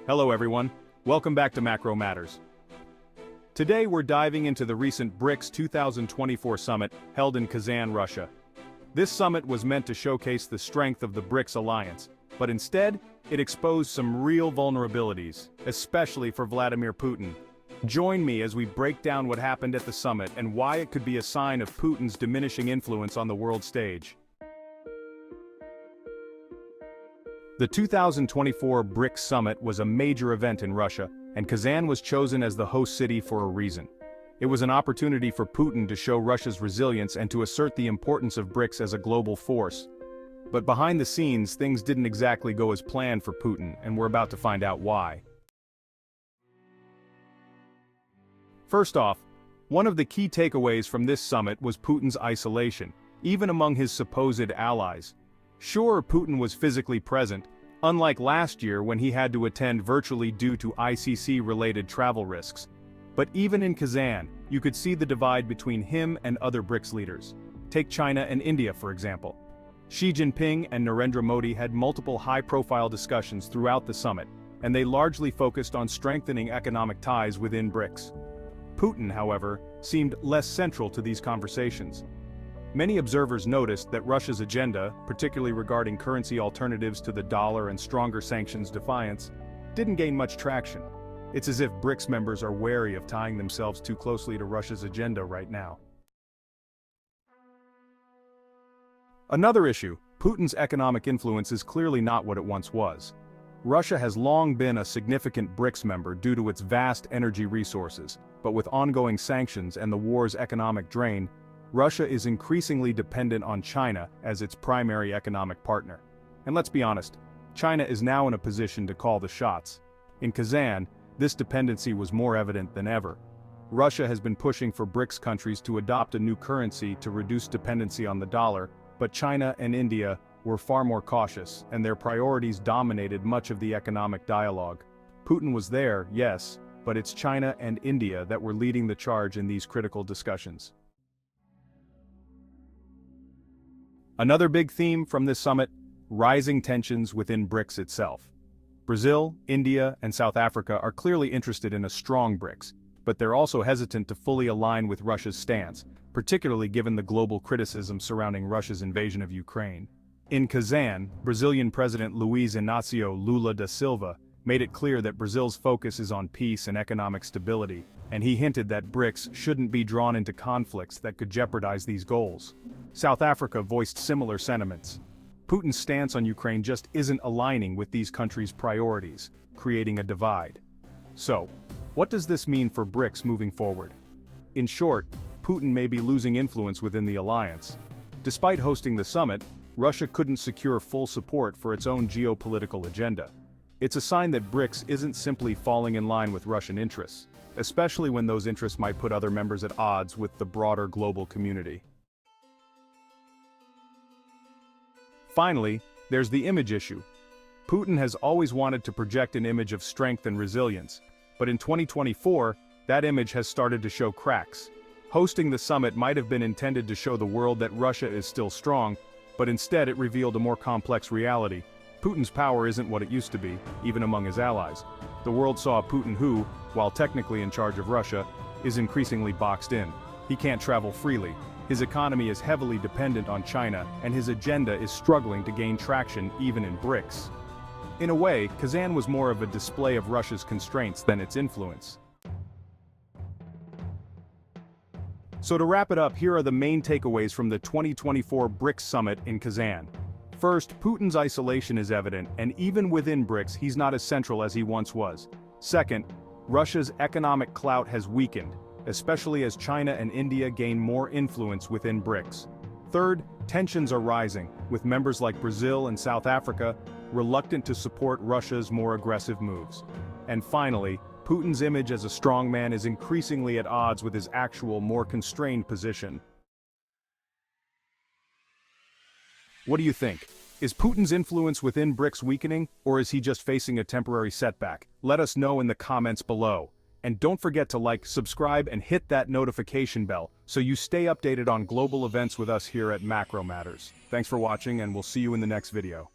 Hello everyone, welcome back to Macro Matters. Today we're diving into the recent BRICS 2024 summit held in Kazan, Russia. This summit was meant to showcase the strength of the BRICS alliance, but instead, it exposed some real vulnerabilities, especially for Vladimir Putin. Join me as we break down what happened at the summit and why it could be a sign of Putin's diminishing influence on the world stage. The 2024 BRICS Summit was a major event in Russia, and Kazan was chosen as the host city for a reason. It was an opportunity for Putin to show Russia's resilience and to assert the importance of BRICS as a global force. But behind the scenes, things didn't exactly go as planned for Putin, and we're about to find out why. First off, one of the key takeaways from this summit was Putin's isolation, even among his supposed allies. Sure, Putin was physically present, unlike last year when he had to attend virtually due to ICC-related travel risks. But even in Kazan, you could see the divide between him and other BRICS leaders. Take China and India, for example. Xi Jinping and Narendra Modi had multiple high-profile discussions throughout the summit, and they largely focused on strengthening economic ties within BRICS. Putin, however, seemed less central to these conversations. Many observers noticed that Russia's agenda, particularly regarding currency alternatives to the dollar and stronger sanctions defiance, didn't gain much traction. It's as if BRICS members are wary of tying themselves too closely to Russia's agenda right now. Another issue, Putin's economic influence is clearly not what it once was. Russia has long been a significant BRICS member due to its vast energy resources, but with ongoing sanctions and the war's economic drain, Russia is increasingly dependent on China as its primary economic partner. And let's be honest, China is now in a position to call the shots. In Kazan, this dependency was more evident than ever. Russia has been pushing for BRICS countries to adopt a new currency to reduce dependency on the dollar, but China and India were far more cautious, and their priorities dominated much of the economic dialogue. Putin was there, yes, but it's China and India that were leading the charge in these critical discussions. Another big theme from this summit, rising tensions within BRICS itself. Brazil, India, and South Africa are clearly interested in a strong BRICS, but they're also hesitant to fully align with Russia's stance, particularly given the global criticism surrounding Russia's invasion of Ukraine. In Kazan, Brazilian President Luiz Inácio Lula da Silva made it clear that Brazil's focus is on peace and economic stability, and he hinted that BRICS shouldn't be drawn into conflicts that could jeopardize these goals. South Africa voiced similar sentiments. Putin's stance on Ukraine just isn't aligning with these countries' priorities, creating a divide. So, what does this mean for BRICS moving forward? In short, Putin may be losing influence within the alliance. Despite hosting the summit, Russia couldn't secure full support for its own geopolitical agenda. It's a sign that BRICS isn't simply falling in line with Russian interests, especially when those interests might put other members at odds with the broader global community. Finally, there's the image issue. Putin has always wanted to project an image of strength and resilience, but in 2024, that image has started to show cracks. Hosting the summit might have been intended to show the world that Russia is still strong, but instead it revealed a more complex reality. Putin's power isn't what it used to be, even among his allies. The world saw a Putin who, while technically in charge of Russia, is increasingly boxed in. He can't travel freely. His economy is heavily dependent on China, and his agenda is struggling to gain traction even in BRICS. In a way, Kazan was more of a display of Russia's constraints than its influence. So to wrap it up, here are the main takeaways from the 2024 BRICS Summit in Kazan. First, Putin's isolation is evident, and even within BRICS he's not as central as he once was. Second, Russia's economic clout has weakened, especially as China and India gain more influence within BRICS. Third, tensions are rising, with members like Brazil and South Africa reluctant to support Russia's more aggressive moves. And finally, Putin's image as a strongman is increasingly at odds with his actual, more constrained position. What do you think? Is Putin's influence within BRICS weakening, or is he just facing a temporary setback? Let us know in the comments below. And don't forget to like, subscribe, and hit that notification bell so you stay updated on global events with us here at Macro Matters. Thanks for watching, and we'll see you in the next video.